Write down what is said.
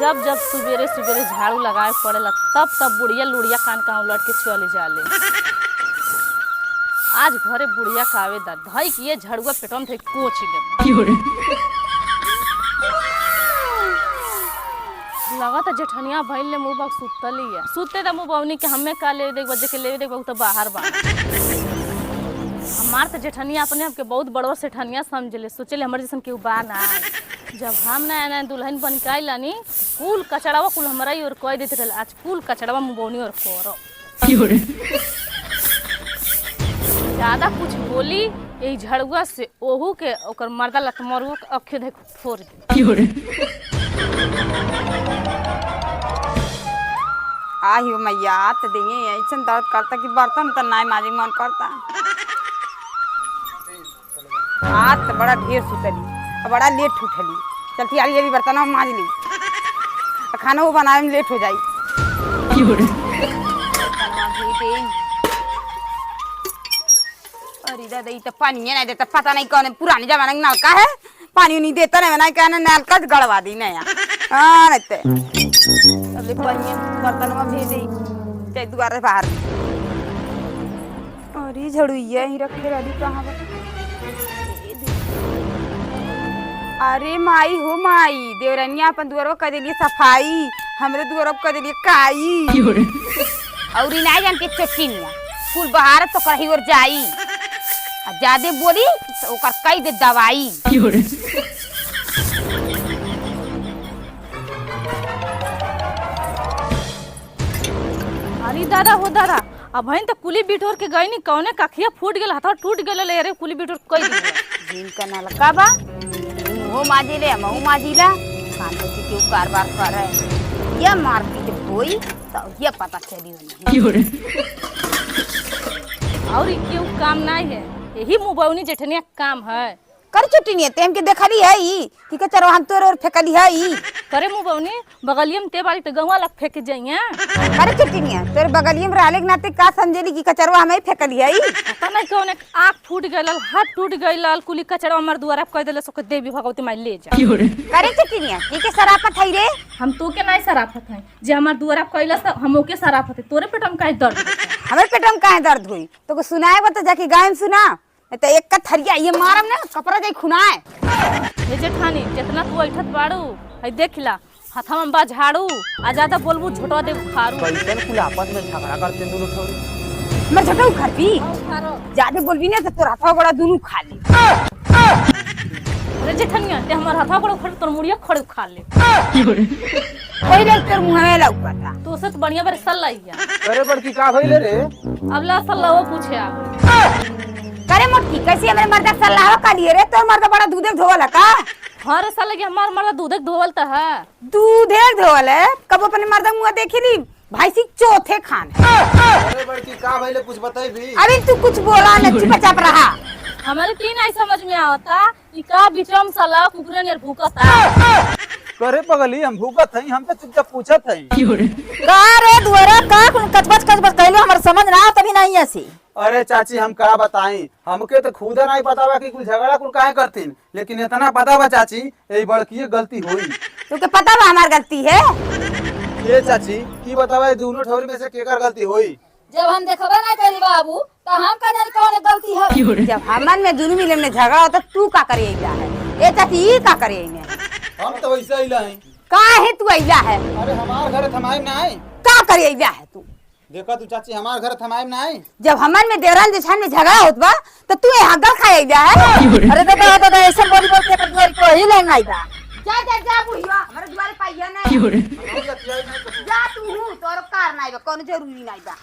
जब जब सुबेरे सुबेरे झाड़ू लगाए पड़ेला तब तब बुढ़िया लुढ़िया कान का उलट के चले जाले। आज घरे बुढ़िया कावे दा धई किए झड़ुआ पेटम थे कोच दे लगा था जेठनिया भइल ले मुंह बक सुतली है सुते दा मुंह बवनी के हमें का ले देख बजे के ले देख तो बाहर बा हमार तो जेठनिया अपने आपके बहुत बड़ो सेठनिया समझले सोचले हमर जैसन केहू बा ना। जब हम ना दुल्हन बन के आइलानी कुल कचड़ावा कुल हमरा ही और कह देते रहे आज कुल कचड़ावा मुबौनी और करो ज्यादा कुछ बोली यही झड़ुआ से ओहू के ओकर मर्दा लतमरुआ के अखे देख फोड़ दे। आही हो मैया तो देंगे ऐसा दर्द करता कि बर्तन तो ना माजी मन करता। आज तो बड़ा ढेर सुतली बड़ा लेट उठली चलती यार ये भी बर्तन माज ली खाना वो बनाए में लेट हो जाई। अरे दादा ये तो पानी नहीं देता पता नहीं कौन पुराने जमाने का नलका है पानी नहीं देता नहीं कहना नलका गड़वा दी नया हाँ रहते बर्तन में भेज दी द्वारा बाहर। अरे झड़ुइया ही रखे रही कहाँ अरे माई हो माई देवरनिया अपन दुआर कर दिलिए सफाई हमरे दुआर कर दिलिए काई और नहीं जान के चटिनिया फूल बहार तो कहीं और जाई ज्यादा बोली तो ओकर कई दे दवाई। अरे दादा हो दादा अब तो कुली बिठोर के गई नी कौने कखिया फूट गेल हाथ टूट गेल अरे कुली बिठोर कई दिन का नलका बा हो माजिले महू माजिला कांतो की क्यों कारबार कर रहे हैं ये मारपीट होई तो ये पता चली होनी और क्यों काम नहीं है यही मुबौनी जेठनिया काम है कर छुट्टी नहीं तेम के देखली है ई कि के चरो हम तोर और फेकली है ई करे मुबौनी बगलियम ते बारी तो गंवा लग फेंक जाइए करे छुट्टी नहीं तेरे बगलियम रहले के नाते का समझेली कि कचरवा हमें फेकली है ई पता नहीं कौन आँख फूट गइल हाथ टूट गइल कुली कचरा हमर दुआरा कह देले सो देवी भगवती माई ले जा करे छुट्टी नहीं की के शराफत है रे हम तो के नहीं शराफत है जे हमर दुआरा कहलस त हमो के शराफत है तोरे पेट में काहे दर्द हमरे पेट में काहे दर्द होई तो को सुनाए बता जाके गायन सुना तो एक का थरिया ये मारम ना कपड़ा जाई खुनाए ये जेठानी जितना तू ऐठत बाड़ू है देखला हाथा में बा झाड़ू आ ज्यादा बोलबू झोटा दे खारू कैसन कुल आपस में झगड़ा करते दोनों ठोरी मैं झटू खरबी ज्यादा बोलबी ना तो तोर हाथा बड़ा दोनों खा ले। अरे जेठनिया ते हमर हाथा बड़ा खड़ तोर मुड़िया खड़ खा ले कोई रे तोर मुंह में लौकता तो से बढ़िया बार सल्लाइया अरे बड़की का भइले रे अब ला सल्ला वो पूछे आ करे मोटी कैसे हमरे मर्दा सल्लाह का लिए रे तोर मर्दा बड़ा दूध धोवल का हर साल लगे हमार मर्दा दूध धोवल त है दूध धोवल है कब अपने मर्दा मुंह देखली भाई सी चौथे खान अरे बड़की का भइले कुछ बताई भी अभी तू कुछ बोला न चुपचाप रहा हमारे तीन आई समझ में आवता कि का बिचम साला कुकुरे ने भूकता करे पगली हम भूखत हई हम तो चुपचाप पूछत हई का रे दुआरा का कचबच कहलो हमर समझ ना तभी नहीं ऐसी। अरे चाची हम का बताई हमके तो खुद नहीं पता बा कि कुछ झगड़ा कुल काहे करतीन लेकिन इतना पता बा चाची यही बड़की गलती हुई तुके पता बा हमार गलती है ये चाची की बतावा दोनों ठौरी में से केकर गलती हुई जब हम देखबे ना करी बाबू तो हम का जाने कौन गलती है जब हमन में दोनों मिले में झगड़ा होता तू का करे आइला है ए चाची ई का करे आइने हम तो वैसे ही लाई का है तू आइला है अरे हमार घर थमाई ना आई का करे आइला है तू देखा तू चाची हमार घर थमाई ना आई जब हमन में देवरान जेठान में झगड़ा होत बा तो तू ए हगल खाए आइला है अरे दादा ऐसे बोल बोल के दुआर को ही लेना आइला जा बुढ़िया हमरे दुआरे पाइया नहीं जा तू तोर कार नहीं बा कोनो जरूरी नहीं बा।